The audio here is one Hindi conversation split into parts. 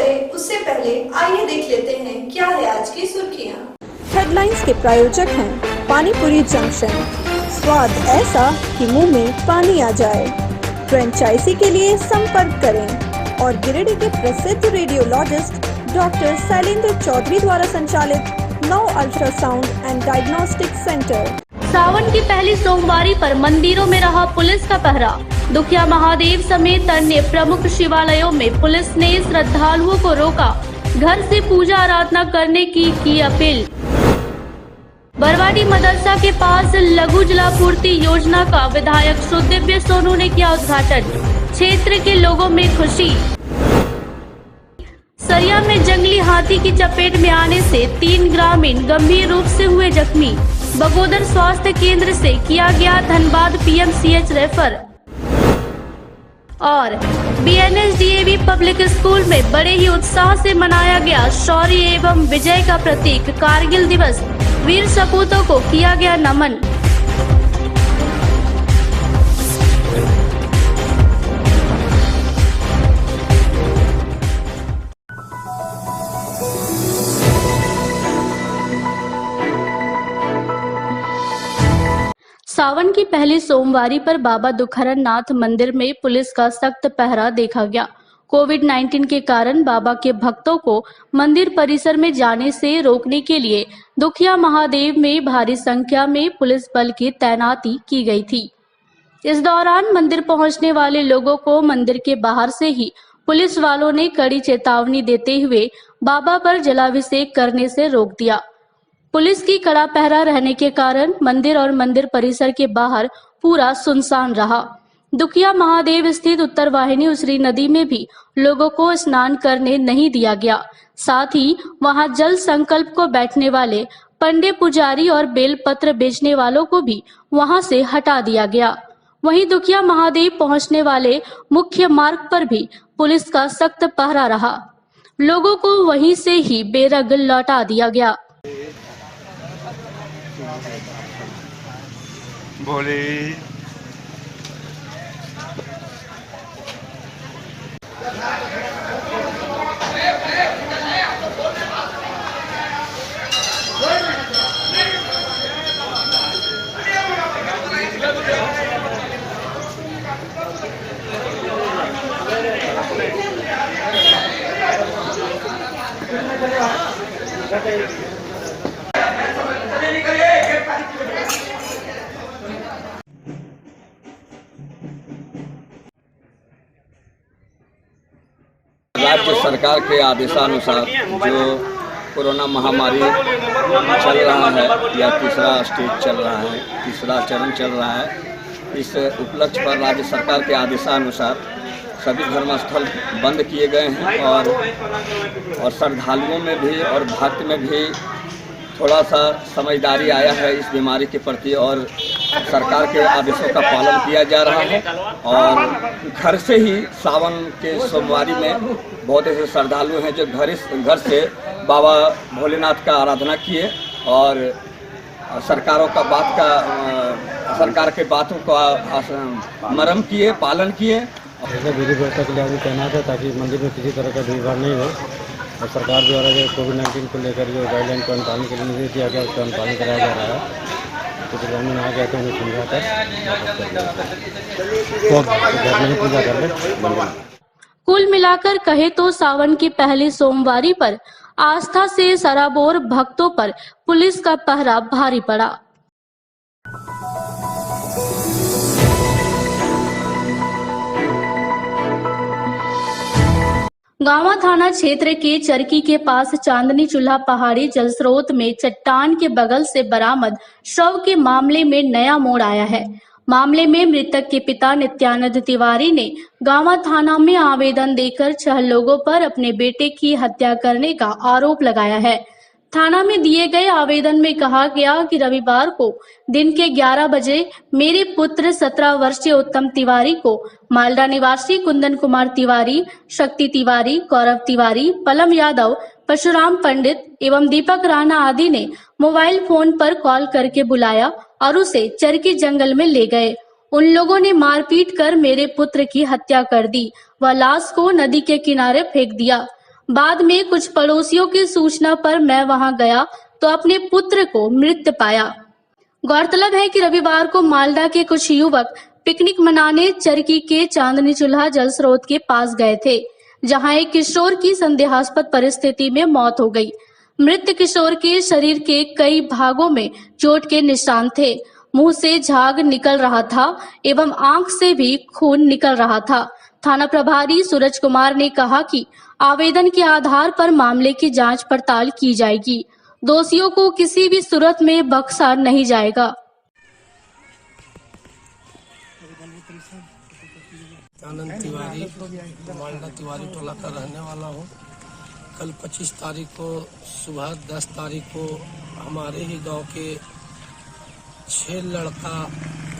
करें उससे पहले आइए देख लेते हैं क्या है आज की सुर्खियां। हेडलाइंस के प्रायोजक हैं पानीपुरी जंक्शन, स्वाद ऐसा कि मुंह में पानी आ जाए। फ्रेंचाइजी के लिए संपर्क करें। और गिरिडीह के प्रसिद्ध रेडियोलॉजिस्ट डॉक्टर शैलेंद्र चौधरी द्वारा संचालित 9 अल्ट्रासाउंड एंड डायग्नोस्टिक सेंटर। सावन की पहली सोमवारी पर मंदिरों में रहा पुलिस का पहरा। दुखिया महादेव समेत अन्य प्रमुख शिवालयों में पुलिस ने श्रद्धालुओं को रोका। घर से पूजा आराधना करने की अपील। बरवाडी मदरसा के पास लघु जलापूर्ति योजना का विधायक सुदिव्य सोनू ने किया उद्घाटन। क्षेत्र के लोगों में खुशी। सरिया में जंगली हाथी की चपेट में आने से 3 ग्रामीण गंभीर रूप से हुए जख्मी। बगोदर स्वास्थ्य केंद्र से किया गया धनबाद पीएमसीएच रेफर। और बीएनएसडीएवी पब्लिक स्कूल में बड़े ही उत्साह से मनाया गया शौर्य एवं विजय का प्रतीक कारगिल दिवस। वीर सपूतों को किया गया नमन। सावन की पहली सोमवारी पर बाबा दुखहरण नाथ मंदिर में पुलिस का सख्त पहरा देखा गया। कोविड-19 के कारण बाबा के भक्तों को मंदिर परिसर में जाने से रोकने के लिए दुखिया महादेव में भारी संख्या में पुलिस बल की तैनाती की गई थी। इस दौरान मंदिर पहुंचने वाले लोगों को मंदिर के बाहर से ही पुलिस वालों ने कड़ी चेतावनी देते हुए बाबा पर जलाभिषेक करने से रोक दिया। पुलिस की कड़ा पहरा रहने के कारण मंदिर और मंदिर परिसर के बाहर पूरा सुनसान रहा। दुखिया महादेव स्थित उत्तर वाहिनी उसरी नदी में भी लोगों को स्नान करने नहीं दिया गया। साथ ही वहां जल संकल्प को बैठने वाले पंडे पुजारी और बेलपत्र बेचने वालों को भी वहां से हटा दिया गया। वहीं दुखिया महादेव पहुंचने वाले मुख्य मार्ग पर भी पुलिस का सख्त पहरा रहा। लोगों को वहीं से ही बेरग लौटा दिया गया। बोले राज्य सरकार के आदेशानुसार जो कोरोना महामारी चल रहा है या तीसरा स्टेज चल रहा है, तीसरा चरण चल रहा है, इस उपलक्ष्य पर राज्य सरकार के आदेशानुसार सभी धर्मस्थल बंद किए गए हैं और श्रद्धालुओं में भी और भक्त में भी थोड़ा सा समझदारी आया है इस बीमारी के प्रति और सरकार के आदेशों का पालन किया जा रहा है। और घर से ही सावन के सोमवारी में बहुत ऐसे श्रद्धालु हैं जो घर से बाबा भोलेनाथ का आराधना किए और सरकार के बातों का मरम किए, पालन किए। विधि व्यवस्था के लिए आदमी तैनात है ताकि मंदिर में किसी तरह का भीड़भाड़ नहीं हो और सरकार द्वारा जो कोविड-19 को लेकर जो गाइडलाइन का अनुपालन के लिए निर्देश दिया गया उसका अनुपालन कराया जा रहा है। तो ग्रामीण आ गए थे उन्हें समझाकर घर में ही पूजा कर ले। कुल मिलाकर कहे तो सावन की पहली सोमवारी पर आस्था से सराबोर भक्तों पर पुलिस का पहरा भारी पड़ा। गांवा थाना क्षेत्र के चरकी के पास चांदनी चूल्हा पहाड़ी जल स्रोत में चट्टान के बगल से बरामद शव के मामले में नया मोड़ आया है। मामले में मृतक के पिता नित्यानंद तिवारी ने गांवा थाना में आवेदन देकर 6 लोगों पर अपने बेटे की हत्या करने का आरोप लगाया है। थाना में दिए गए आवेदन में कहा गया कि रविवार को दिन के 11 बजे मेरे पुत्र 17 वर्षीय उत्तम तिवारी को मालडा निवासी कुंदन कुमार तिवारी, शक्ति तिवारी, गौरव तिवारी, पलम यादव, परशुराम पंडित एवं दीपक राणा आदि ने मोबाइल फोन पर कॉल करके बुलाया और उसे चरकी जंगल में ले गए। उन लोगों ने मारपीट कर मेरे पुत्र की हत्या कर दी व लाश को नदी के किनारे फेंक दिया। बाद में कुछ पड़ोसियों की सूचना पर मैं वहां गया तो अपने पुत्र को मृत पाया। गौरतलब है कि रविवार को मालदा के कुछ युवक पिकनिक मनाने चरकी के चांदनी चूल्हा जल स्रोत के पास गए थे, जहां एक किशोर की संदेहास्पद परिस्थिति में मौत हो गई। मृत किशोर के शरीर के कई भागों में चोट के निशान थे, मुंह से झाग निकल रहा था एवं आंख से भी खून निकल रहा था। थाना प्रभारी सूरज कुमार ने कहा कि आवेदन के आधार पर मामले की जांच पड़ताल की जाएगी। दोषियों को किसी भी सूरत में बख्शा नहीं जाएगा। आनंद तिवारी, मालदा तिवारी टोला का रहने वाला हूँ। कल 25 तारीख को सुबह 10 तारीख को हमारे ही गांव के 6 लड़का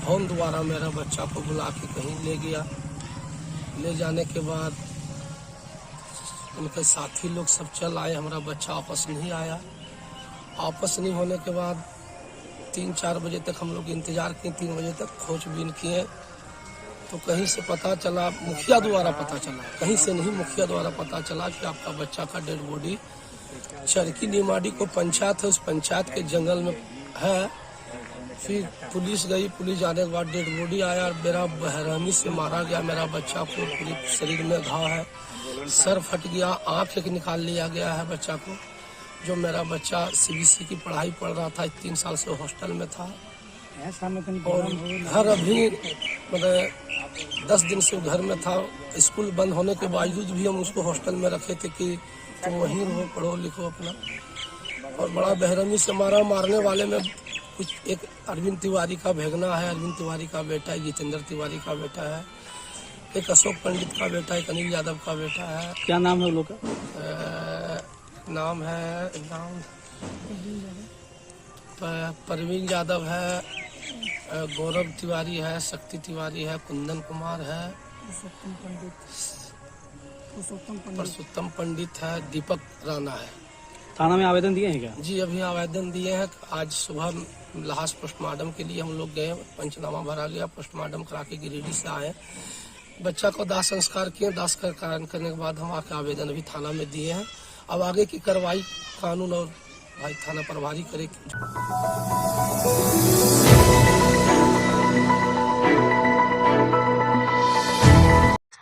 फोन द्वारा मेरा बच्चा को बुला के कहीं ले गया। ले जाने के बाद उनके साथी लोग सब चल आए, हमारा बच्चा वापस नहीं आया। वापस नहीं होने के बाद 3-4 बजे तक हम लोग इंतजार किए, 3 बजे तक खोजबीन किए तो कहीं से पता चला, मुखिया द्वारा पता चला, कहीं से नहीं मुखिया द्वारा पता चला कि आपका बच्चा का डेड बॉडी चरकी निमाड़ी को पंचायत है, उस पंचायत के जंगल में है। फिर पुलिस गई, पुलिस जाने के बाद डेड बॉडी आया और मेरा बेरहमी से मारा गया। मेरा बच्चा को पूरे शरीर में घाव है, सर फट गया, आँख एक निकाल लिया गया है बच्चा को। जो मेरा बच्चा CBC की पढ़ाई पढ़ रहा था, 3 साल से हॉस्टल में था और घर अभी मतलब 10 दिन से घर में था। स्कूल बंद होने के बावजूद भी हम उसको हॉस्टल में रखे थे कि तुम वहीं रहो, पढ़ो लिखो अपना। और बड़ा बेरहमी से मारा। मारने वाले में कुछ एक अरविंद तिवारी का भेगना है, अरविंद तिवारी का बेटा है, जितेंद्र तिवारी का बेटा है, एक अशोक पंडित का बेटा है, एक अनिल यादव का बेटा है। क्या नाम है लोग का? नाम है परवीन यादव है, गौरव तिवारी है, शक्ति तिवारी है, कुंदन कुमार है, पुरुषोत्तम पंडित है, दीपक राणा है। थाना में आवेदन दिए हैं क्या? जी अभी आवेदन दिए हैं। आज सुबह लाश पोस्टमार्टम के लिए हम लोग गए, पंचनामा भरा लिया, पोस्टमार्टम करा के गिरिडीह से आए। बच्चा को दाह संस्कार किए, दाह संस्कार करने के बाद हम आके आवेदन अभी थाना में दिए हैं। अब आगे की कार्रवाई कानून और भाई थाना प्रभारी करेगी।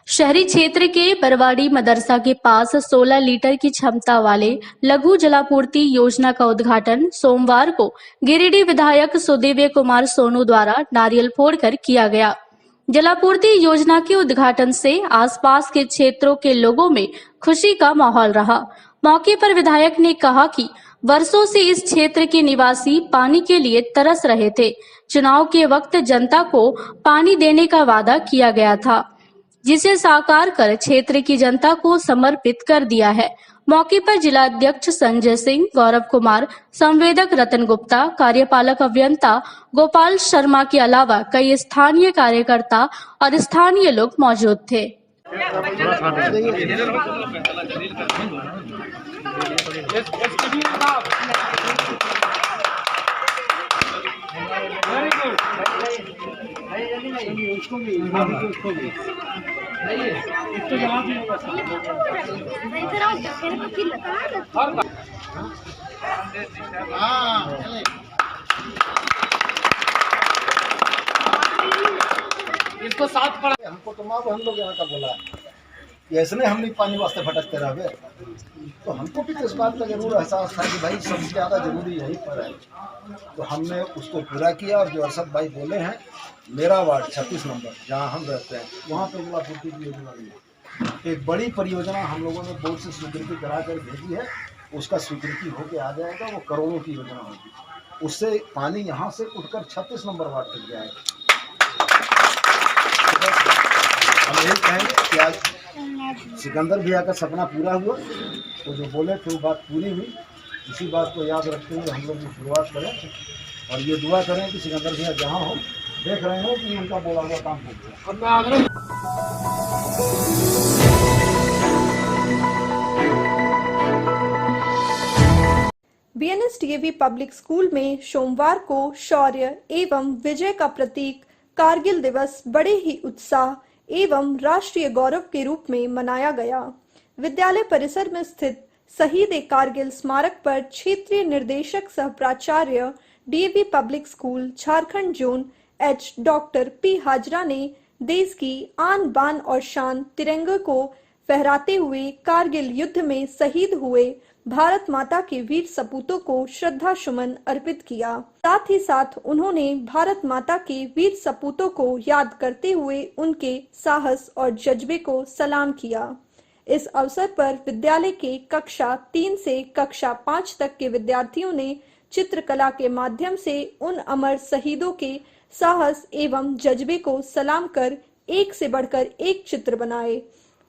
शहरी क्षेत्र के बरवाड़ी मदरसा के पास 16 लीटर की क्षमता वाले लघु जलापूर्ति योजना का उद्घाटन सोमवार को गिरिडीह विधायक सुदेव कुमार सोनू द्वारा नारियल फोड़कर किया गया। जलापूर्ति योजना के उद्घाटन से आसपास के क्षेत्रों के लोगों में खुशी का माहौल रहा। मौके पर विधायक ने कहा कि वर्षों से इस क्षेत्र के निवासी पानी के लिए तरस रहे थे। चुनाव के वक्त जनता को पानी देने का वादा किया गया था, जिसे साकार कर क्षेत्र की जनता को समर्पित कर दिया है। मौके पर जिला अध्यक्ष संजय सिंह, गौरव कुमार, संवेदक रतन गुप्ता, कार्यपालक अभियंता गोपाल शर्मा के अलावा कई स्थानीय कार्यकर्ता और स्थानीय लोग मौजूद थे। इसको साथ पड़ा हमको तो माँ हम लोग यहाँ का बोला कि ऐसे नहीं हम नहीं पानी वास्ते भटकते रहे, तो हमको भी तो इस बात का जरूर एहसास था कि भाई सबसे ज़्यादा जरूरी यहीं पर है। तो हमने उसको पूरा किया और जो अरशद भाई बोले हैं, मेरा वार्ड 36 नंबर जहाँ हम रहते हैं वहाँ पर जलापूर्ति की योजना है। एक बड़ी परियोजना हम लोगों ने बोर्ड से स्वीकृति करा कर भेजी है, उसका स्वीकृति होकर आ जाएगा, वो करोड़ों की योजना होगी। उससे पानी यहाँ से उठकर 36 नंबर वार्ड तक जाएगा। हम यही कहेंगे कि आज सिकंदर भैया का सपना पूरा हुआ, तो जो बोले थे वो बात पूरी हुई। इसी बात को याद रखते हुए हम लोग की शुरुआत करें और ये दुआ करें कि सिकंदर भैया जहाँ हो, देख रहे हो कि उनका बोला हुआ काम हो गया। BNS DAV पब्लिक स्कूल में सोमवार को शौर्य एवं विजय का प्रतीक कारगिल दिवस बड़े ही उत्साह एवं राष्ट्रीय गौरव के रूप में मनाया गया। विद्यालय परिसर में स्थित शहीद कारगिल स्मारक पर क्षेत्रीय निर्देशक सह प्राचार्य DAV public school Jharkhand zone H doctor P Hazra ने देश की आन बान और शान तिरंगे को फहराते हुए कारगिल युद्ध में शहीद हुए भारत माता के वीर सपूतों को श्रद्धा सुमन अर्पित किया। साथ ही साथ उन्होंने भारत माता के वीर सपूतों को याद करते हुए उनके साहस और जज्बे को सलाम किया। इस अवसर पर विद्यालय के कक्षा 3 से कक्षा 5 तक के विद्यार्थियों ने चित्रकला के माध्यम से उन अमर शहीदों के साहस एवं जज्बे को सलाम कर एक से बढ़कर एक चित्र बनाए।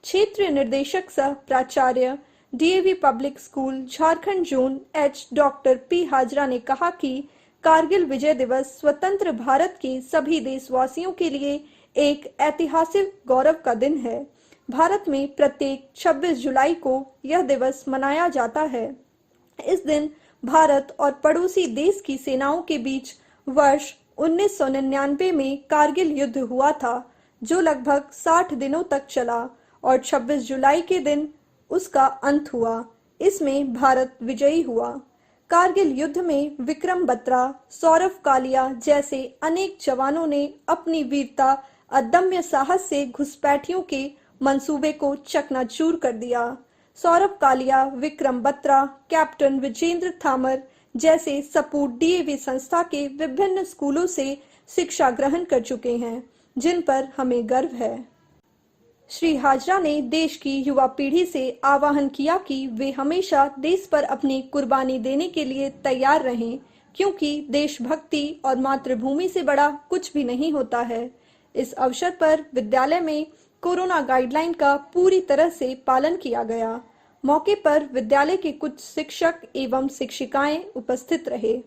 क्षेत्रीय निर्देशक सह प्राचार्य DAV public school Jharkhand zone H doctor P Hazra ने कहा कि कारगिल विजय दिवस स्वतंत्र भारत के सभी देशवासियों के लिए एक ऐतिहासिक गौरव का दिन है। भारत में प्रत्येक 26 जुलाई को यह दिवस मनाया जाता है। इस दिन भारत और पड़ोसी देश की सेनाओं के बीच वर्ष 1999 में कारगिल युद्ध हुआ था, जो लगभग 60 दिनों तक चला और 26 जुलाई के दिन उसका अंत हुआ। इसमें भारत विजयी हुआ। कारगिल युद्ध में विक्रम बत्रा, सौरभ कालिया जैसे अनेक जवानों ने अपनी वीरता, अदम्य साहस से घुसपैठियों के मंसूबे को चकनाचूर कर दिया। सौरभ कालिया, विक्रम बत्रा, कैप्टन विजेंद्र थामर जैसे सपूत डीएवी संस्था के विभिन्न स्कूलों से शिक्षा ग्रहण कर चुके हैं, जिन पर हमें गर्व है। श्री हाजरा ने देश की युवा पीढ़ी से आह्वान किया कि वे हमेशा देश पर अपनी कुर्बानी देने के लिए तैयार रहें, क्योंकि देशभक्ति और मातृभूमि से बड़ा कुछ भी नहीं होता है। इस अवसर पर विद्यालय में कोरोना गाइडलाइन का पूरी तरह से पालन किया गया। मौके पर विद्यालय के कुछ शिक्षक एवं शिक्षिकाएं उपस्थित रहे।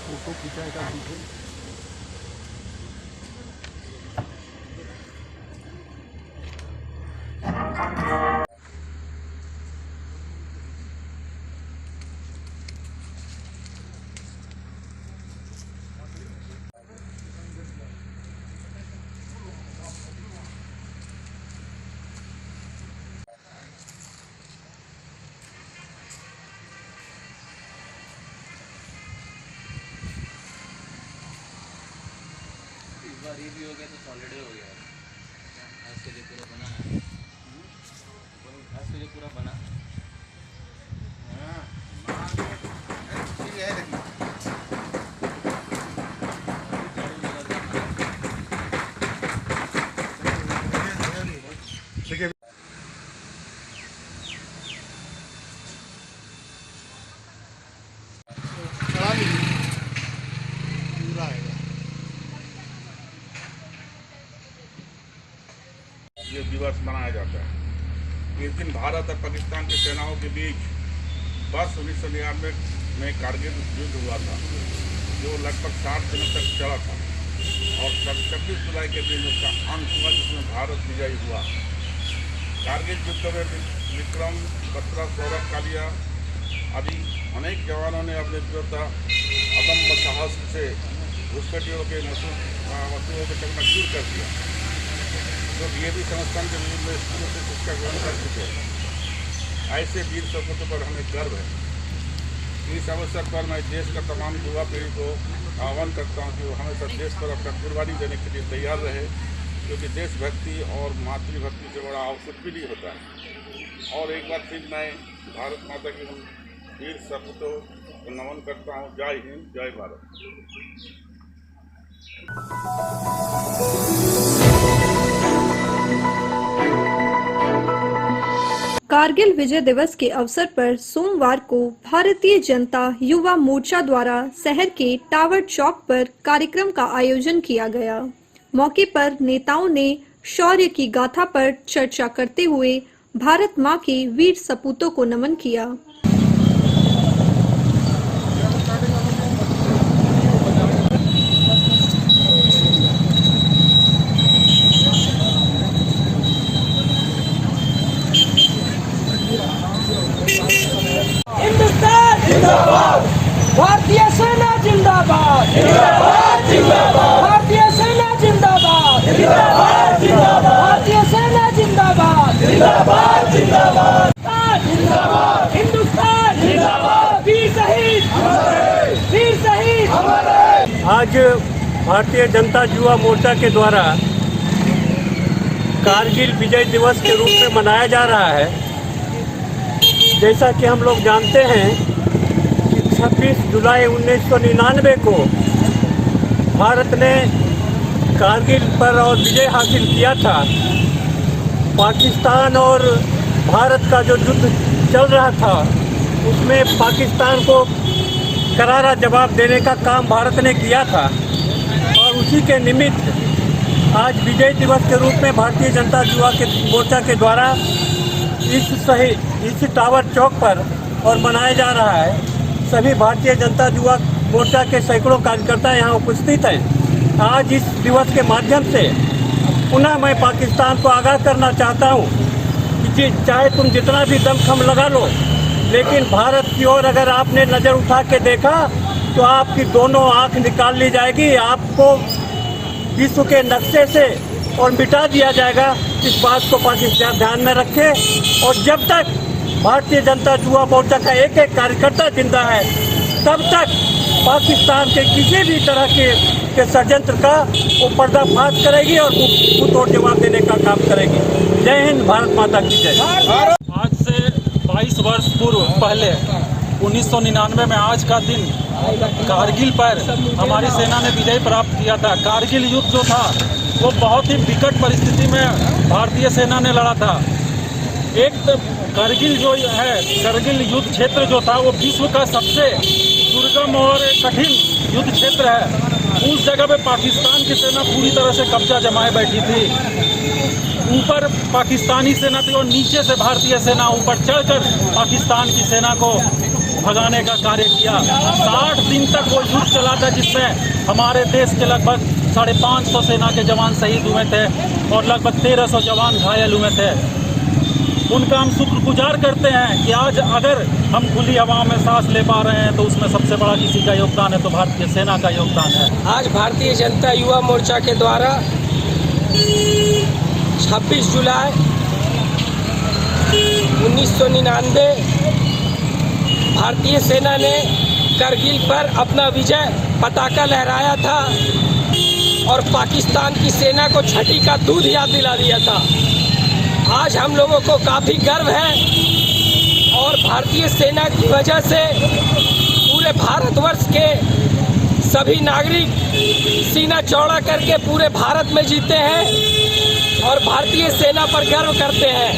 फोटो खिंचाएगा ये भी हो गया तो सॉलिड हो गया। आज के लिए पूरा बना है, आज के लिए पूरा बना। ये दिवस मनाया जाता है। इस दिन भारत और पाकिस्तान की सेनाओं के बीच वर्ष 1999 में कारगिल युद्ध हुआ था, जो लगभग 60 दिनों तक चला था और 26 जुलाई के दिन उसका अंत हुआ, जिसमें भारत विजयी हुआ। कारगिल युद्ध में विक्रम बत्रा, सौरभ कालिया आदि अनेक जवानों ने अपने वीरता, अदम्य साहस से घुसपैठियों के मंसूबों को चकनाचूर कर दिया। तो ये भी संस्थान के विभिन्न स्कूलों से शिक्षा ग्रहण कर चुके हैं। ऐसे वीर सपूतों पर हमें गर्व है। इस अवसर पर मैं देश का तमाम युवा पीढ़ी को आह्वान करता हूँ कि वो हमेशा देश पर अपना कुर्बानी देने के लिए तैयार रहे, क्योंकि देशभक्ति और मातृभक्ति से बड़ा और कुछ भी नहीं होता है। और एक बार फिर मैं भारत माता के वीर सपूतों को नमन करता हूँ। जय हिंद, जय भारत। कारगिल विजय दिवस के अवसर पर सोमवार को भारतीय जनता युवा मोर्चा द्वारा शहर के टावर चौक पर कार्यक्रम का आयोजन किया गया। मौके पर नेताओं ने शौर्य की गाथा पर चर्चा करते हुए भारत मां के वीर सपूतों को नमन किया। भारतीय सेना जिंदाबाद, भारतीय सेना जिंदाबाद, भारतीय सेना जिंदाबाद, हिंदुस्तान जिंदाबाद, वीर शहीद, वीर शहीद। आज भारतीय जनता युवा मोर्चा के द्वारा कारगिल विजय दिवस के रूप में मनाया जा रहा है। जैसा कि हम लोग जानते हैं कि 26 जुलाई 1999 को भारत ने कारगिल पर और विजय हासिल किया था। पाकिस्तान और भारत का जो युद्ध चल रहा था उसमें पाकिस्तान को करारा जवाब देने का काम भारत ने किया था और उसी के निमित्त आज विजय दिवस के रूप में भारतीय जनता युवा के मोर्चा के द्वारा इस टावर चौक पर और मनाया जा रहा है। सभी भारतीय जनता युवा मोर्चा के सैकड़ों कार्यकर्ता यहाँ उपस्थित हैं। आज इस दिवस के माध्यम से पुनः मैं पाकिस्तान को आगाह करना चाहता हूँ कि चाहे तुम जितना भी दमखम लगा लो, लेकिन भारत की ओर अगर आपने नज़र उठा के देखा तो आपकी दोनों आंख निकाल ली जाएगी, आपको विश्व के नक्शे से और मिटा दिया जाएगा। इस बात को पाकिस्तान ध्यान में रखे और जब तक भारतीय जनता युवा मोर्चा का एक एक कार्यकर्ता जिंदा है तब तक पाकिस्तान के किसी भी तरह के षड्यंत्र का वो पर्दाफाश करेगी और मुंहतोड़ जवाब देने का काम करेगी। जय हिंद, भारत माता की जय। आज से 22 वर्ष पूर्व पहले 1999 में आज का दिन कारगिल पर हमारी सेना ने विजय प्राप्त किया था। कारगिल युद्ध जो था वो बहुत ही विकट परिस्थिति में भारतीय सेना ने लड़ा था। एक तो कारगिल जो है, कारगिल युद्ध क्षेत्र जो था वो विश्व का सबसे दुर्गम और कठिन युद्ध क्षेत्र है। उस जगह पे पाकिस्तान की सेना पूरी तरह से कब्जा जमाए बैठी थी। ऊपर पाकिस्तानी सेना थी और नीचे से भारतीय सेना ऊपर चढ़कर पाकिस्तान की सेना को भगाने का कार्य किया। 60 दिन तक वो युद्ध चला था जिसमें हमारे देश के लगभग 550 सेना के जवान शहीद हुए थे और लगभग 1300 जवान घायल हुए थे। उनका हम शुक्रगुजार करते हैं कि आज अगर हम खुली हवा में सांस ले पा रहे हैं तो उसमें सबसे बड़ा किसी का योगदान है तो भारतीय सेना का योगदान है। आज भारतीय जनता युवा मोर्चा के द्वारा 26 जुलाई 1999 भारतीय सेना ने कारगिल पर अपना विजय पताका लहराया था और पाकिस्तान की सेना को छठी का दूध याद दिला दिया था। आज हम लोगों को काफ़ी गर्व है और भारतीय सेना की वजह से पूरे भारतवर्ष के सभी नागरिक सीना चौड़ा करके पूरे भारत में जीते हैं और भारतीय सेना पर गर्व करते हैं।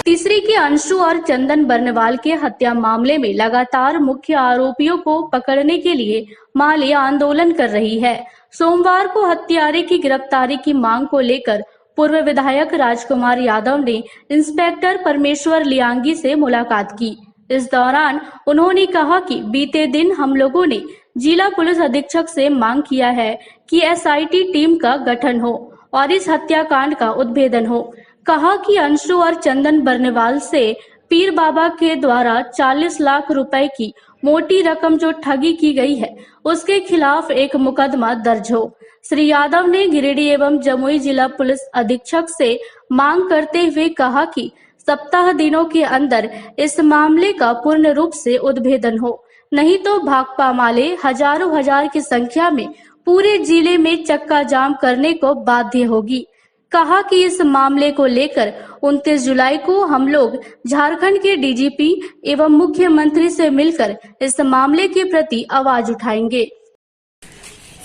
तीसरी के अंशु और चंदन बर्नवाल के हत्या मामले में लगातार मुख्य आरोपियों को पकड़ने के लिए माले आंदोलन कर रही है। सोमवार को हत्यारे की गिरफ्तारी की मांग को लेकर पूर्व विधायक राजकुमार यादव ने इंस्पेक्टर परमेश्वर लियांगी से मुलाकात की। इस दौरान उन्होंने कहा कि बीते दिन हम लोगों ने जिला पुलिस अधीक्षक से मांग किया है कि एसआईटी टीम का गठन हो और इस हत्याकांड का उद्भेदन हो। कहा कि अंशु और चंदन बर्नवाल से पीर बाबा के द्वारा 40 लाख रुपए की मोटी रकम जो ठगी की गई है उसके खिलाफ एक मुकदमा दर्ज हो। श्री यादव ने गिरिडीह एवं जमुई जिला पुलिस अधीक्षक से मांग करते हुए कहा कि सप्ताह दिनों के अंदर इस मामले का पूर्ण रूप से उद्भेदन हो, नहीं तो भाकपा माले हजारों हजार की संख्या में पूरे जिले में चक्का जाम करने को बाध्य होगी। कहा कि इस मामले को लेकर 29 जुलाई को हम लोग झारखंड के डीजीपी एवं मुख्यमंत्री से मिलकर इस मामले के प्रति आवाज उठाएंगे।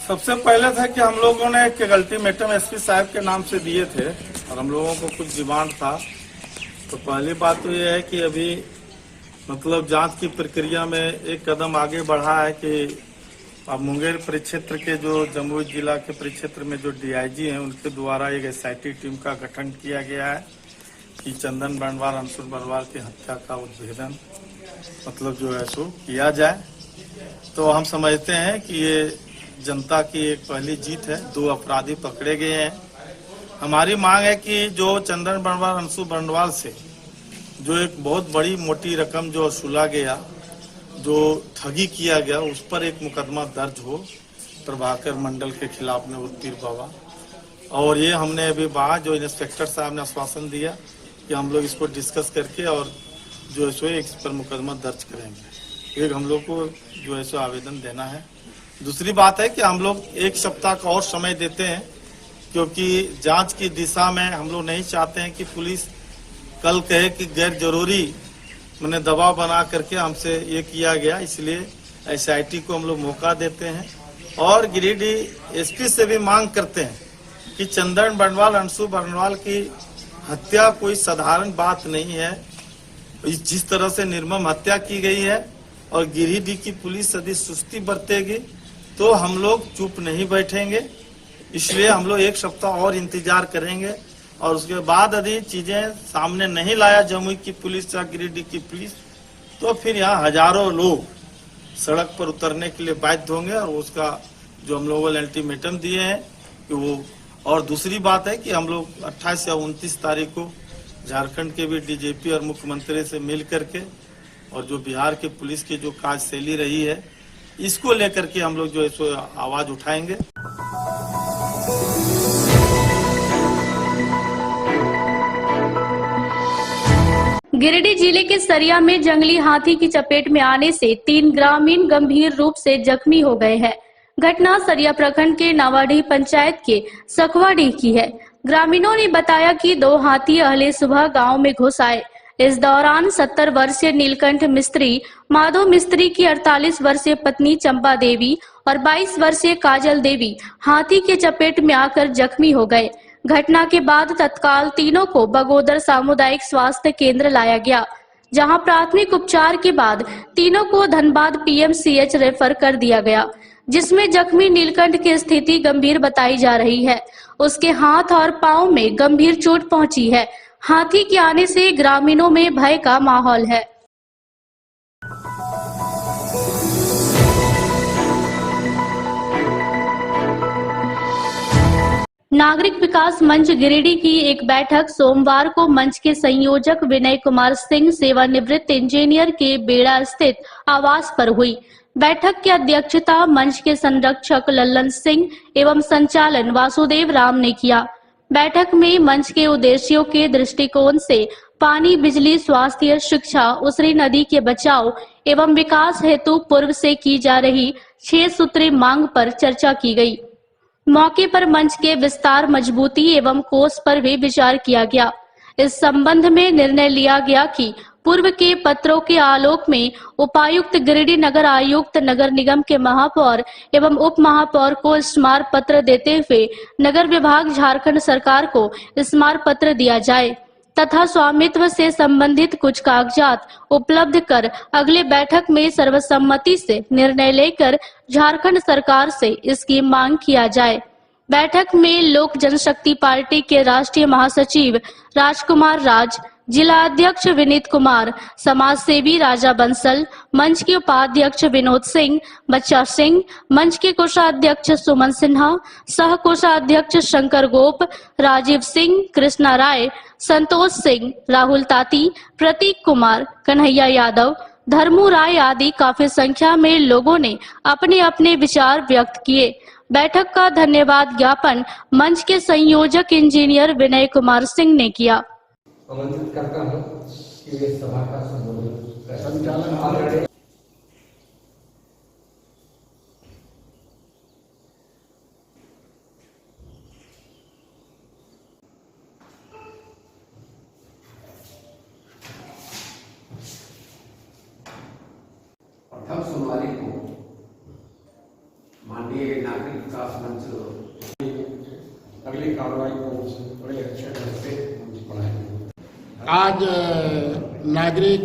सबसे पहले था कि हम लोगों ने एक अल्टीमेटम एसपी साहब के नाम से दिए थे और हम लोगों को कुछ डिमांड था। तो पहली बात तो ये है कि अभी मतलब जांच की प्रक्रिया में एक कदम आगे बढ़ा है कि अब मुंगेर परिक्षेत्र के जो जमुई जिला के परिक्षेत्र में जो डीआईजी हैं उनके द्वारा एक एसआईटी टीम का गठन किया गया है कि चंदन बर्नवाल अंशु बर्नवाल की हत्या का उद्भेदन मतलब जो है सो किया जाए। तो हम समझते हैं कि ये जनता की एक पहली जीत है। 2 अपराधी पकड़े गए हैं। हमारी मांग है कि जो चंदन बर्नवाल अंशु बर्नवाल से जो एक बहुत बड़ी मोटी रकम जो वसूला गया, जो ठगी किया गया, उस पर एक मुकदमा दर्ज हो प्रभाकर मंडल के खिलाफ में पीर बाबा। और ये हमने अभी बाद जो इंस्पेक्टर साहब ने आश्वासन दिया कि हम लोग इसको डिस्कस करके और जो है इस पर मुकदमा दर्ज करेंगे। एक हम लोग को जो है सो आवेदन देना है। दूसरी बात है कि हम लोग एक सप्ताह का और समय देते हैं, क्योंकि जांच की दिशा में हम लोग नहीं चाहते हैं कि पुलिस कल कहे कि गैर जरूरी मैंने दबाव बना करके हमसे ये किया गया। इसलिए SIT को हम लोग मौका देते हैं और गिरिडीह SP से भी मांग करते हैं कि चंदन बर्नवाल, अंशु बर्नवाल की हत्या कोई साधारण बात नहीं है। जिस तरह से निर्मम हत्या की गई है और गिरिडीह की पुलिस यदि सुस्ती बरतेगी तो हम लोग चुप नहीं बैठेंगे। इसलिए हम लोग एक सप्ताह और इंतजार करेंगे और उसके बाद यदि चीजें सामने नहीं लाया जमुई की पुलिस या गिरिडीह की पुलिस, तो फिर यहाँ हजारों लोग सड़क पर उतरने के लिए बाध्य होंगे। और उसका जो हम लोगों ने अल्टीमेटम दिए हैं कि वो, और दूसरी बात है कि हम लोग 28 या 29 तारीख को झारखंड के भी DGP और मुख्यमंत्री से मिल करके और जो बिहार के पुलिस की जो कार्यशैली रही है, इसको लेकर के हम लोग जो है सो आवाज उठाएंगे। गिरिडीह जिले के सरिया में जंगली हाथी की चपेट में आने से 3 ग्रामीण गंभीर रूप से जख्मी हो गए हैं। घटना सरिया प्रखंड के नवाडीह पंचायत के सखवाडीह की है। ग्रामीणों ने बताया कि 2 हाथी अहले सुबह गांव में घुस आए। इस दौरान 70 वर्षीय नीलकंठ मिस्त्री, माधव मिस्त्री की 48 वर्षीय पत्नी चंपा देवी और 22 वर्षीय काजल देवी हाथी के चपेट में आकर जख्मी हो गए। घटना के बाद तत्काल तीनों को बगोदर सामुदायिक स्वास्थ्य केंद्र लाया गया, जहां प्राथमिक उपचार के बाद तीनों को धनबाद PMCH रेफर कर दिया गया, जिसमें जख्मी नीलकंठ की स्थिति गंभीर बताई जा रही है। उसके हाथ और पांव में गंभीर चोट पहुंची है। हाथी के आने से ग्रामीणों में भय का माहौल है। नागरिक विकास मंच गिरिडीह की एक बैठक सोमवार को मंच के संयोजक विनय कुमार सिंह, सेवानिवृत्त इंजीनियर के बेड़ा स्थित आवास पर हुई। बैठक की अध्यक्षता मंच के संरक्षक लल्लन सिंह एवं संचालन वासुदेव राम ने किया। बैठक में मंच के उद्देश्यों के दृष्टिकोण से पानी, बिजली, स्वास्थ्य, शिक्षा, उसरी नदी के बचाव एवं विकास हेतु पूर्व से की जा रही 6 सूत्री मांग पर चर्चा की गई। मौके पर मंच के विस्तार, मजबूती एवं कोष पर भी विचार किया गया। इस संबंध में निर्णय लिया गया कि पूर्व के पत्रों के आलोक में उपायुक्त गिरिडीह, नगर आयुक्त, नगर निगम के महापौर एवं उप महापौर को स्मार पत्र देते हुए नगर विभाग झारखंड सरकार को स्मार पत्र दिया जाए तथा स्वामित्व से संबंधित कुछ कागजात उपलब्ध कर अगले बैठक में सर्वसम्मति से निर्णय लेकर झारखंड सरकार से इसकी मांग किया जाए। बैठक में लोक जनशक्ति पार्टी के राष्ट्रीय महासचिव राजकुमार राज, जिला अध्यक्ष विनीत कुमार, समाज सेवी राजा बंसल, मंच के उपाध्यक्ष विनोद सिंह, बच्चा सिंह, मंच के कोषाध्यक्ष सुमन सिन्हा, सह कोषाध्यक्ष शंकर गोप, राजीव सिंह, कृष्णा राय, संतोष सिंह, राहुल ताती, प्रतीक कुमार, कन्हैया यादव, धर्मू राय आदि काफी संख्या में लोगों ने अपने अपने विचार व्यक्त किए। बैठक का धन्यवाद ज्ञापन मंच के संयोजक इंजीनियर विनय कुमार सिंह ने किया। आमंत्रित करता हूं कि वे सभा का संचालन प्रथम सोमवारी को माननीय नागरिक विकास मंच अगली कार्रवाई को बड़े अच्छे ढंग से बढ़ाएंगे। आज नागरिक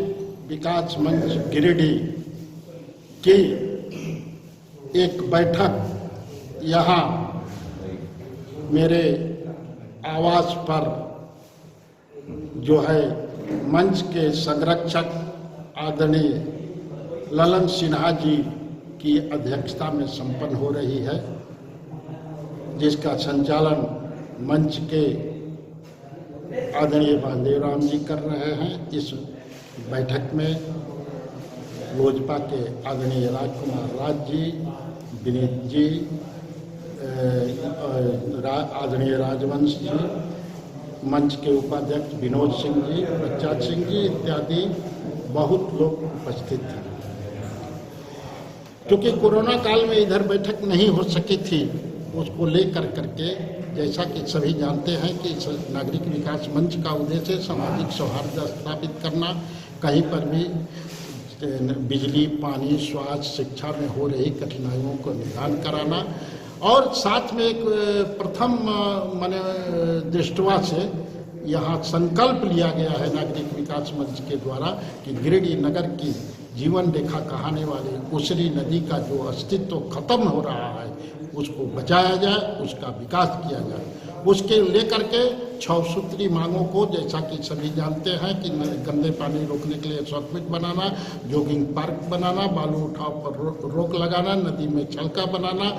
विकास मंच गिरिडीह की एक बैठक यहाँ मेरे आवास पर जो है मंच के संरक्षक आदरणीय ललन सिन्हा जी की अध्यक्षता में संपन्न हो रही है, जिसका संचालन मंच के आदरणीय वासुदेव राम जी कर रहे हैं। इस बैठक में लोजपा के आदरणीय राजकुमार राज जी, विनीत जी, आदरणीय राजवंश जी, मंच के उपाध्यक्ष विनोद सिंह जी, प्रचार सिंह जी इत्यादि बहुत लोग उपस्थित थे। क्योंकि कोरोना काल में इधर बैठक नहीं हो सकी थी, उसको लेकर करके जैसा कि सभी जानते हैं कि नागरिक विकास मंच का उद्देश्य सामाजिक सौहार्द स्थापित करना, कहीं पर भी बिजली, पानी, स्वास्थ्य, शिक्षा में हो रही कठिनाइयों को निदान कराना और साथ में एक प्रथम माने दृष्टवा से यहाँ संकल्प लिया गया है नागरिक विकास मंच के द्वारा कि गिरिडीह नगर की जीवन रेखा कहाने वाली उसरी नदी का जो अस्तित्व खत्म हो रहा है उसको बचाया जाए, उसका विकास किया जाए। उसके लेकर के 6 सूत्री मांगों को, जैसा कि सभी जानते हैं कि गंदे पानी रोकने के लिए सॉकपिट बनाना, जॉगिंग पार्क बनाना, बालू उठाव पर रोक लगाना, नदी में छलका बनाना,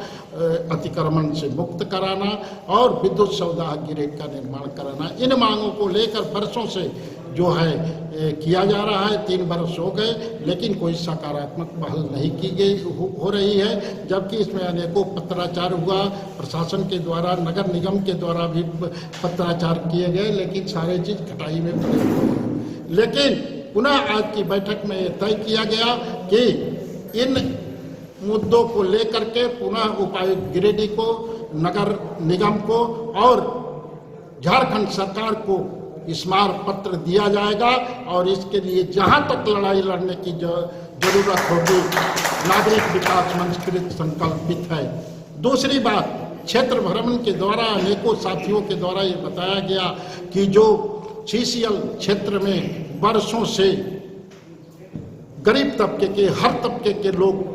अतिक्रमण से मुक्त कराना और विद्युत सौदाह ग्रिड का निर्माण कराना, इन मांगों को लेकर वर्षों से जो है किया जा रहा है। 3 वर्ष हो गए लेकिन कोई सकारात्मक पहल नहीं की गई हो रही है, जबकि इसमें अनेकों पत्राचार हुआ, प्रशासन के द्वारा, नगर निगम के द्वारा भी पत्राचार किए गए, लेकिन सारे चीज खटाई में पड़े हुए हैं। लेकिन पुनः आज की बैठक में यह तय किया गया कि इन मुद्दों को लेकर के पुनः उपायुक्त गिरिडीह को, नगर निगम को और झारखंड सरकार को स्मार पत्र दिया जाएगा और इसके लिए जहां तक लड़ाई लड़ने की जरूरत होगी नागरिक विकास मंच कृत संकल्पित है। दूसरी बात, क्षेत्र भ्रमण के द्वारा अनेकों साथियों के द्वारा ये बताया गया कि जो सीसीएल क्षेत्र में वर्षों से गरीब तबके के, हर तबके के लोग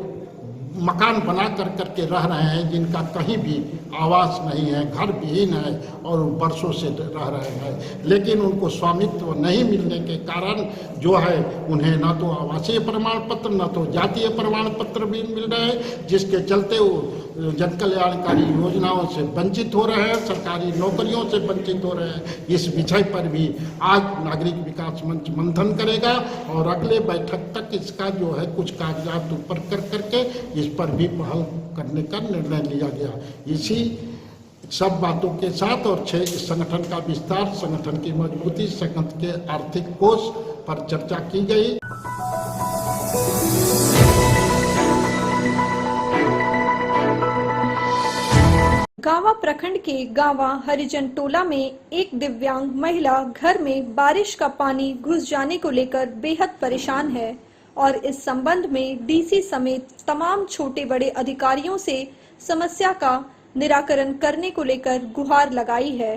मकान बना करके रह रहे हैं, जिनका कहीं भी आवास नहीं है, घर विहीन है और वर्षों से रह रहे हैं, लेकिन उनको स्वामित्व नहीं मिलने के कारण जो है उन्हें न तो आवासीय प्रमाण पत्र न तो जातीय प्रमाण पत्र भी मिल रहे हैं, जिसके चलते वो जन कल्याणकारी योजनाओं से वंचित हो रहे हैं, सरकारी नौकरियों से वंचित हो रहे हैं। इस विषय पर भी आज नागरिक विकास मंच मंथन करेगा और अगले बैठक तक इसका जो है कुछ कागजात ऊपर कर करके इस पर भी पहल करने का निर्णय लिया गया। इसी सब बातों के साथ और संगठन का विस्तार, संगठन की मजबूती, संगठन के आर्थिक कोष पर चर्चा की गई। गांवा प्रखंड के गांवा हरिजन टोला में एक दिव्यांग महिला घर में बारिश का पानी घुस जाने को लेकर बेहद परेशान है और इस संबंध में डीसी समेत तमाम छोटे बड़े अधिकारियों से समस्या का निराकरण करने को लेकर गुहार लगाई है।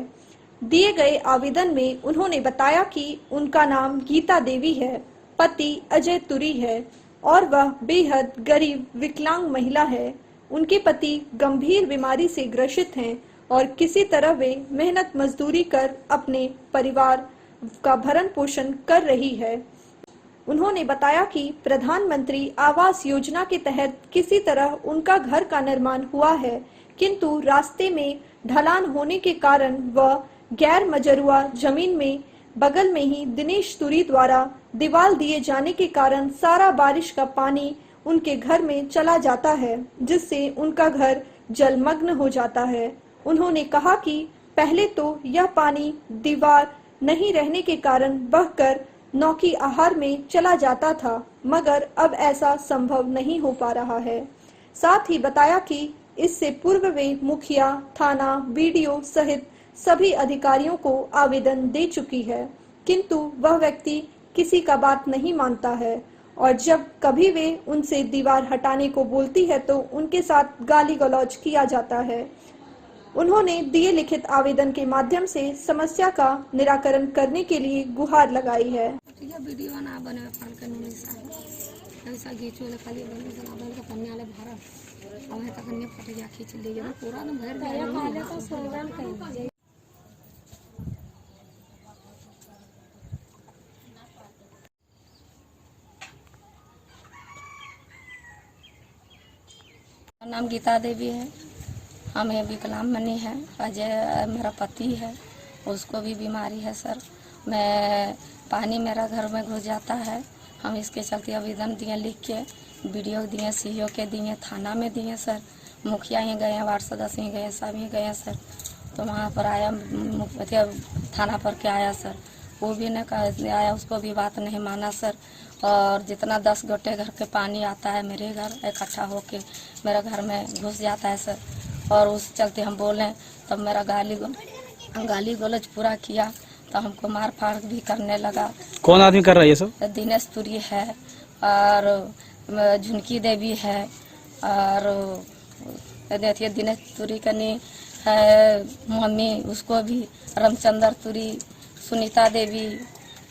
दिए गए आवेदन में उन्होंने बताया कि उनका नाम गीता देवी है, पति अजय तुरी है और वह बेहद गरीब विकलांग महिला है। उनके पति गंभीर बीमारी से ग्रसित हैं और किसी तरह वे मेहनत मजदूरी कर अपने परिवार का भरण पोषण कर रही है। उन्होंने बताया कि प्रधानमंत्री आवास योजना के तहत किसी तरह उनका घर का निर्माण हुआ है, किंतु रास्ते में ढलान होने के कारण वह गैर मजरूआ जमीन में बगल में ही दिनेश तुरी द्वारा दीवार दिए जाने के कारण सारा बारिश का पानी उनके घर में चला जाता है, जिससे उनका घर जलमग्न हो जाता है। उन्होंने कहा कि पहले तो यह पानी दीवार नहीं रहने के कारण बहकर नौकी आहार में चला जाता था, मगर अब ऐसा संभव नहीं हो पा रहा है। साथ ही बताया कि इससे पूर्व वे मुखिया, थाना, बीडीओ सहित सभी अधिकारियों को आवेदन दे चुकी है, किंतु वह व्यक्ति किसी का बात नहीं मानता है और जब कभी वे उनसे दीवार हटाने को बोलती है तो उनके साथ गाली गलौज किया जाता है। उन्होंने दिए लिखित आवेदन के माध्यम से समस्या का निराकरण करने के लिए गुहार लगाई है। नाम गीता देवी है, हमें विकलांग मनी है, अजय मेरा पति है उसको भी बीमारी है सर। मैं पानी मेरा घर में घुस जाता है, हम इसके चलते आवेदन दिए, लिख के वीडियो दिए, सीओ के दिए, थाना में दिए सर। मुखिया ही गए, वार्ड सदस्य ही गए, सब ही गए सर। तो वहाँ पर आया मुखिया थाना पर के आया सर, वो भी न आया, उसको भी बात नहीं माना सर। और जितना 10 गोटे घर के पानी आता है मेरे घर इकट्ठा होके मेरा घर में घुस जाता है सर। और उस चलते हम बोले तब मेरा गाली गलौज पूरा किया, तो हमको मार फाड़ भी करने लगा। कौन आदमी कर रहा है ये सब? दिनेश तुरी है और झुनकी देवी है और देखिए दिनेश तुरी कनी है मम्मी, उसको भी रामचंद्र तुरी, सुनीता देवी,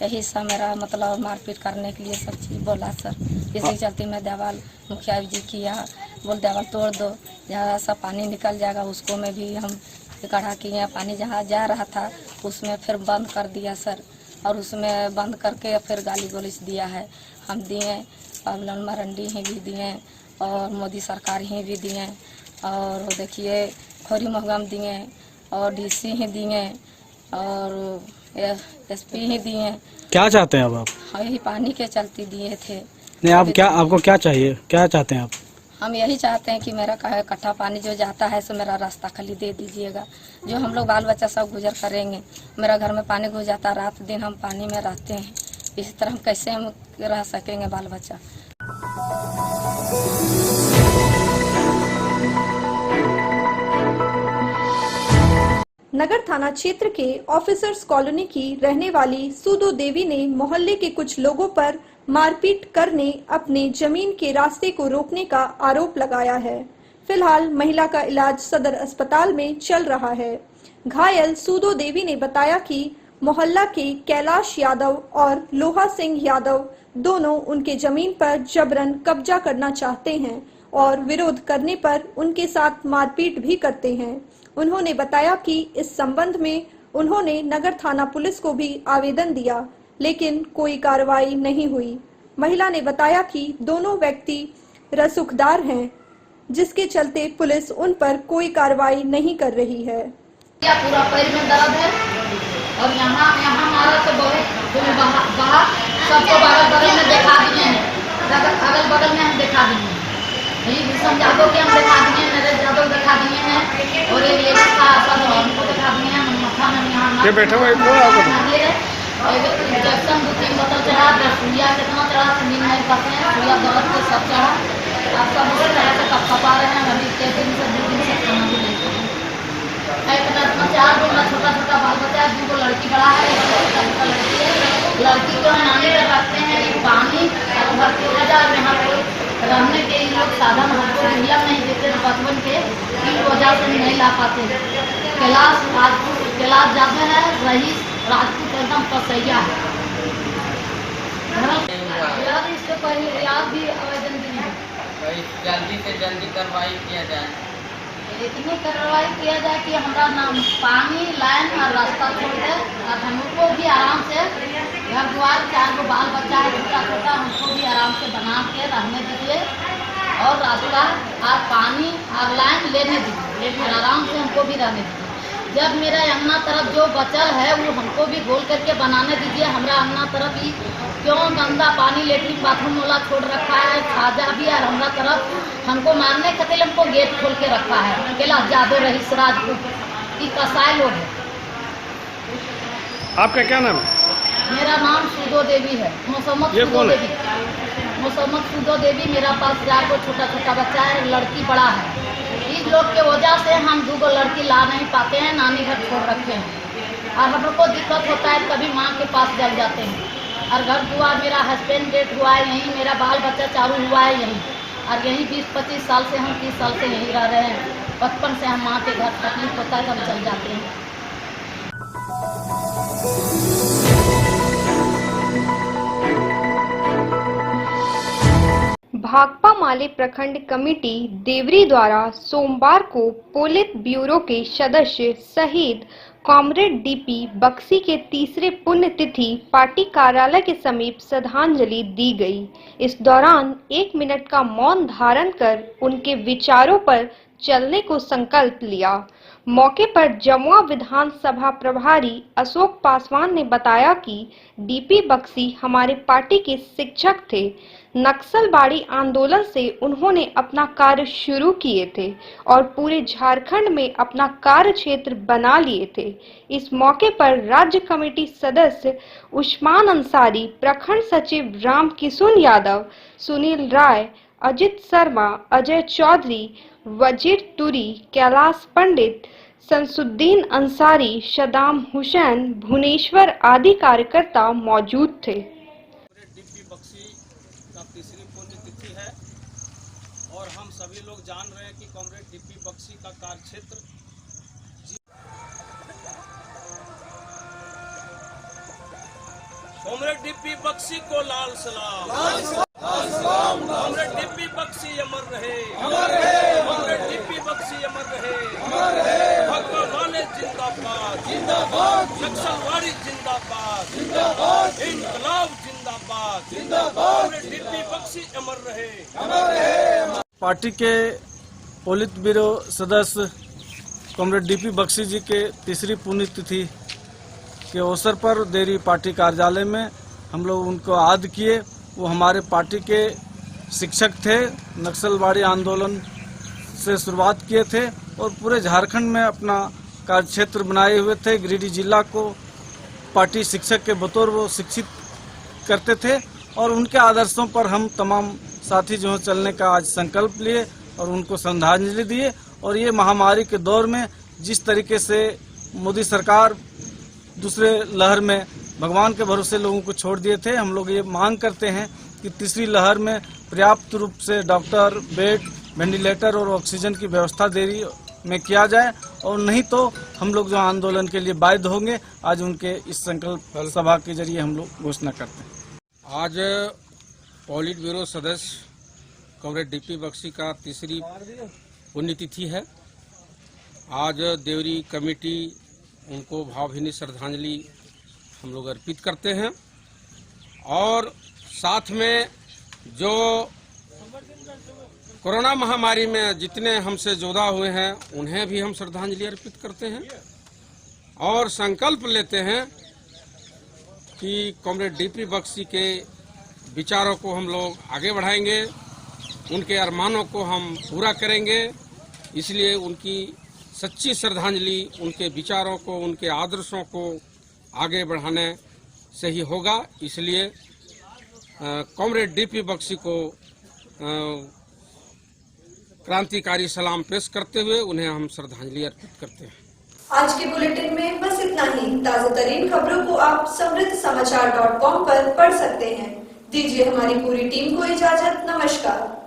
यही सब मेरा मतलब मारपीट करने के लिए सब चीज़ बोला सर। इसी चलते मैं देवाल मुखिया जी किया, बोल देवाल तोड़ दो, जहाँ सा पानी निकल जाएगा उसको में भी हम इकट्ठा किए। पानी जहाँ जा रहा था उसमें फिर बंद कर दिया सर, और उसमें बंद करके फिर गाली गलौज दिया है। हम दिए पवन मरंडी ही भी दिए और मोदी सरकार ही भी दिए, और देखिए खोरी महगम दिए और डीसी ही दिए और एसपी ही दिए। क्या चाहते हैं अब आप? यही पानी के चलते दिए थे। नहीं, आप क्या, आपको क्या चाहिए, क्या चाहते हैं आप? हम यही चाहते हैं कि मेरा इकट्ठा पानी जो जाता है सो मेरा रास्ता खाली दे दीजिएगा, जो हम लोग बाल बच्चा सब गुजर करेंगे। मेरा घर में पानी घुस जाता, रात दिन हम पानी में रहते हैं, इस तरह हम कैसे हम रह सकेंगे बाल बच्चा। नगर थाना क्षेत्र के ऑफिसर्स कॉलोनी की रहने वाली सूदो देवी ने मोहल्ले के कुछ लोगों पर मारपीट करने अपने जमीन के रास्ते को रोकने का आरोप लगाया है। फिलहाल महिला का इलाज सदर अस्पताल में चल रहा है। घायल सूदो देवी ने बताया कि मोहल्ला के कैलाश यादव और लोहा सिंह यादव दोनों उनके जमीन पर जबरन कब्जा करना चाहते हैं और विरोध करने पर उनके साथ मारपीट भी करते हैं। उन्होंने बताया कि इस संबंध में उन्होंने नगर थाना पुलिस को भी आवेदन दिया, लेकिन कोई कार्रवाई नहीं हुई। महिला ने बताया कि दोनों व्यक्ति रसूखदार हैं, जिसके चलते पुलिस उन पर कोई कार्रवाई नहीं कर रही है। पूरा पैर में दर्द है और यहाँ हमारा तो बहुत बाहर सबको बगल में दिखा दिए हैं, अगल बगल में हम दिखा दिए हैं, विषम यादव के हम दिखा दिए, नरेश यादव दिखा दिए हैं और एक लेडी का हमको दिखा दिए हैं। मक्खा में यहाँ बैठे हुए इंजेक्शन 2-3 बोतल चढ़ा, सुइया कितना चढ़ा, नींद नहीं पाते हैं, सुइया दर्द के सब चढ़ा। आप सब उसी तरह से कपा रहे हैं। अभी 2 दिन से खाना भी नहीं खाए। 4 गो छोटा छोटा बाल बच्चा, 2 गो लड़की बड़ा है, 1 छोटा लड़की है। लड़की को नानी कर रखते हैं, पानी घर की वजह यहाँ कोई रहने के लोग साधन हमको मुहैया नहीं देते, बचपन के इन वजह से नहीं ला पाते। कैलाश राजपूत, कैलाश जादव है, रईस राजपूत एकदम कसैया है। इसके पहले याद भी आवेदन दिए, जल्दी से जल्दी कार्रवाई किया जाए। इतनी कार्रवाई किया जाए कि हमारा नाम पानी लाइन और रास्ता छोड़ दे, और हमको भी आराम से घर द्वार 4 गो बाल बच्चा है छोटा छोटा, हमको भी आराम से बना के रहने दीजिए और रास्ता और पानी और लाइन लेने दीजिए और आराम से हमको भी रहने दीजिए। जब मेरा अंगना तरफ जो बचल है वो हमको भी गोल करके बनाने दीजिए। हमारा अंगना तरफ ही क्यों गंदा पानी लेटरिन बाथरूम वाला छोड़ रखा है, खाजा भी है हमारा तरफ, हमको मारने के लिए हमको गेट खोल के रखा है। कैलाश यादव, रईस राजपूत की कसाई लोग है। आपका क्या नाम है? मेरा नाम सूदो देवी है, मोहम्मद सूदो देवी। मोहम्मद सूदो देवी, मेरा पास 4 गो छोटा छोटा बच्चा है, लड़की बड़ा है। इस लोग के वजह से हम 2 गो लड़की ला नहीं पाते हैं, नानी घर छोड़ रखे हैं और हमको दिक्कत होता है, कभी माँ के पास जल जाते हैं। और घर दुआ मेरा हस्बैंड डेट हुआ है यहीं, मेरा बाल बच्चा चालू हुआ है यहीं, और यहीं 20-25 साल से हम 30 साल से यहीं रह रहे हैं। बचपन से हम माँ के घर तकलीफ होता है तब चल जाते हैं। भाकपा माले प्रखंड कमेटी देवरी द्वारा सोमवार को पोलित ब्यूरो के सदस्य शहीद कॉमरेड डीपी बक्सी के 3रे पुण्यतिथि पार्टी कार्यालय के समीप श्रद्धांजलि दी गई। इस दौरान 1 मिनट का मौन धारण कर उनके विचारों पर चलने को संकल्प लिया। मौके पर जमुआ विधानसभा प्रभारी अशोक पासवान ने बताया कि डीपी बक्सी हमारे पार्टी के शिक्षक थे। नक्सलबाड़ी आंदोलन से उन्होंने अपना कार्य शुरू किए थे और पूरे झारखंड में अपना कार्य क्षेत्र बना लिए थे। इस मौके पर राज्य कमेटी सदस्य उस्मान अंसारी, प्रखंड सचिव राम किशुन यादव, सुनील राय, अजित शर्मा, अजय चौधरी, वजीर तुरी, कैलाश पंडित, शमसुद्दीन अंसारी, सदाम हुसैन, भुवनेश्वर आदि कार्यकर्ता मौजूद थे। डीपी बक्सी का तीसरी पुण्यतिथि है और हम सभी लोग जान रहे हैं कि कॉमरेड डीपी बक्सी का कार्यक्षेत्र कॉमरेड डीपी बक्सी को लाल सलाम। कॉमरेड डीपी बक्सी अमर रहे, कॉमरेड डीपी बक्सी अमर रहे, भाकपा वाले जिंदाबाद, नक्सलवाड़ी जिंदाबाद, इनकलाब जिंदाबाद, कॉमरेड डीपी बक्सी अमर रहे। पार्टी के पोलित ब्यूरो सदस्य कॉमरेड डीपी बक्सी जी के तीसरी पुण्यतिथि के अवसर पर देवरी पार्टी कार्यालय में हम लोग उनको याद किए। वो हमारे पार्टी के शिक्षक थे, नक्सलबाड़ी आंदोलन से शुरुआत किए थे और पूरे झारखंड में अपना कार्यक्षेत्र बनाए हुए थे। गिरिडीह जिला को पार्टी शिक्षक के बतौर वो शिक्षित करते थे और उनके आदर्शों पर हम तमाम साथी जो चलने का आज संकल्प लिए और उनको श्रद्धांजलि दिए। और ये महामारी के दौर में जिस तरीके से मोदी सरकार दूसरे लहर में भगवान के भरोसे लोगों को छोड़ दिए थे, हम लोग ये मांग करते हैं कि तीसरी लहर में पर्याप्त रूप से डॉक्टर, बेड, वेंटिलेटर और ऑक्सीजन की व्यवस्था देरी में किया जाए और नहीं तो हम लोग जो आंदोलन के लिए बाध्य होंगे। आज उनके इस संकल्प सभा के जरिए हम लोग घोषणा करते हैं। आज पॉलिट ब्यूरो सदस्य कॉमरेड डीपी बक्सी का तीसरी पुण्यतिथि है। आज देवरी कमेटी उनको भावभीनी श्रद्धांजलि हम लोग अर्पित करते हैं और साथ में जो कोरोना महामारी में जितने हमसे जोधा हुए हैं उन्हें भी हम श्रद्धांजलि अर्पित करते हैं और संकल्प लेते हैं कि कॉमरेड डीपी बक्सी के विचारों को हम लोग आगे बढ़ाएंगे, उनके अरमानों को हम पूरा करेंगे। इसलिए उनकी सच्ची श्रद्धांजलि उनके विचारों को, उनके आदर्शों को आगे बढ़ाने से ही होगा। इसलिए कॉमरेड डीपी बक्सी को क्रांतिकारी सलाम पेश करते हुए उन्हें हम श्रद्धांजलि अर्पित करते हैं। आज के बुलेटिन में बस इतना ही। ताजा तरीन खबरों को आप समृद्धसमाचार.com पर पढ़ सकते हैं। दीजिए हमारी पूरी टीम को इजाजत। नमस्कार।